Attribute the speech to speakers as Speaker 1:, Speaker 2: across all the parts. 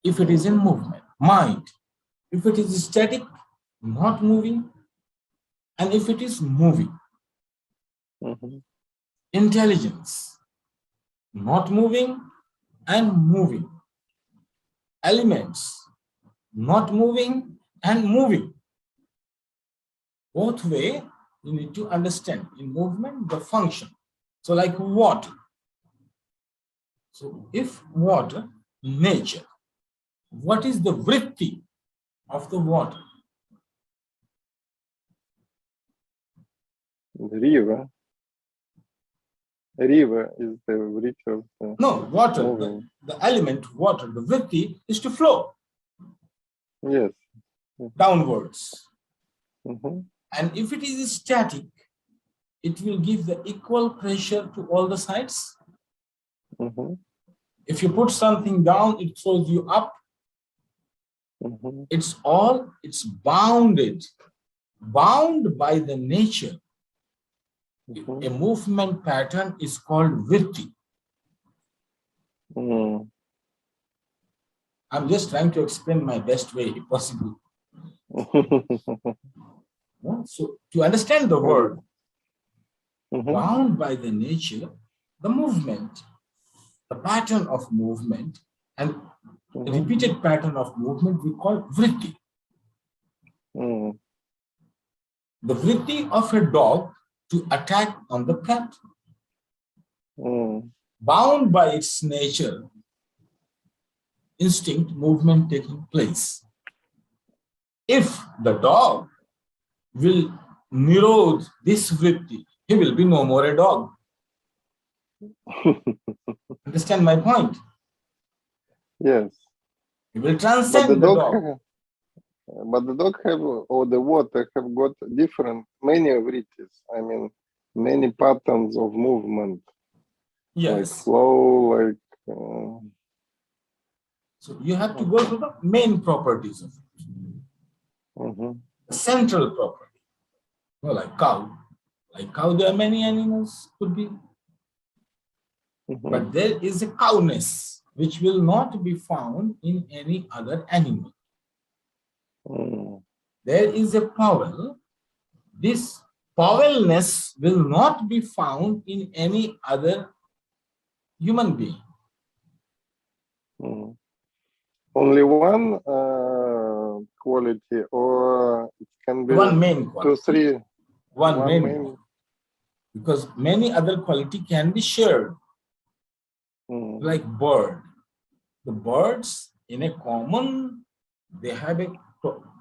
Speaker 1: if it is in movement. Mind, if it is static, not moving, and if it is moving. Intelligence, not moving and moving. Elements, not moving and moving. Both way, you need to understand in movement the function. So like water. So if water, nature, what is the vritti of the water?
Speaker 2: River. River is the vritti of the
Speaker 1: no, water, the element water, the vritti is to flow.
Speaker 2: Yes.
Speaker 1: Downwards. And if it is static, it will give the equal pressure to all the sides. If you put something down, it throws you up. It's bounded, bound by the nature. A movement pattern is called vritti. I'm just trying to explain my best way possible. So to understand the word, bound by the nature, the movement, the pattern of movement, and the repeated pattern of movement we call vritti. The vritti of a dog to attack on the cat. Bound by its nature, instinct, movement taking place. If the dog will nirod this vritti, he will be no more a dog. Understand my point?
Speaker 2: Yes.
Speaker 1: He will transcend the dog.
Speaker 2: But the dog have, or the water have got many vrittis. I mean, many patterns of movement.
Speaker 1: Yes.
Speaker 2: Like flow, like.
Speaker 1: So you have to go to the main properties of it. The central property. Well, like cow. Like cow, there are many animals, could be. But there is a cowness which will not be found in any other animal. There is a powell. This powellness will not be found in any other human being.
Speaker 2: Only one quality, or it can be
Speaker 1: one main quality.
Speaker 2: 2, 3.
Speaker 1: One main. Because many other quality can be shared. Like bird. The birds in a common, they have a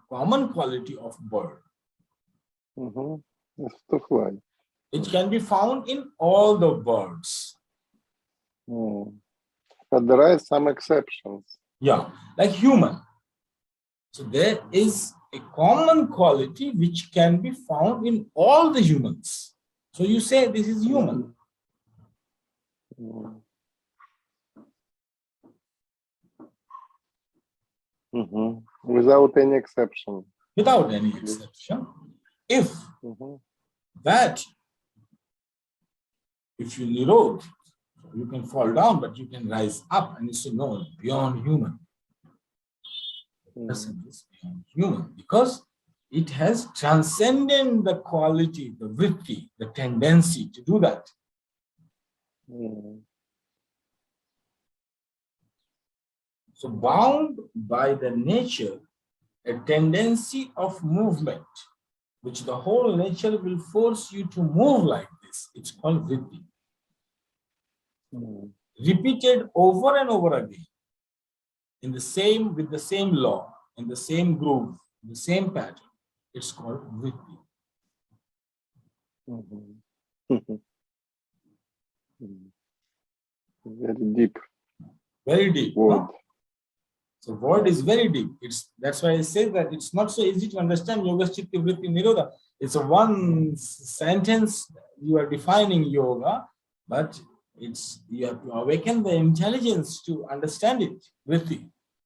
Speaker 1: common quality of bird.
Speaker 2: It's to fly.
Speaker 1: It can be found in all the birds.
Speaker 2: But there are some exceptions.
Speaker 1: Yeah, like human. So there is a common quality which can be found in all the humans. So you say this is human.
Speaker 2: Without any exception.
Speaker 1: Without any exception. If that, if you nirod, you can fall down, but you can rise up, and you say, no, beyond human. The person is beyond human because it has transcended the quality, the vritti, the tendency to do that. So bound by the nature, a tendency of movement, which the whole nature will force you to move like this. It's called vritti. Repeated over and over again in the same, with the same law, in the same groove, the same pattern. It's called vritti.
Speaker 2: Very deep.
Speaker 1: Very deep.
Speaker 2: Word.
Speaker 1: Huh? So word is very deep. That's why I say that it's not so easy to understand yoga chitti vritti nirodha. It's a one sentence you are defining yoga, but you have to awaken the intelligence to understand it. Vritti.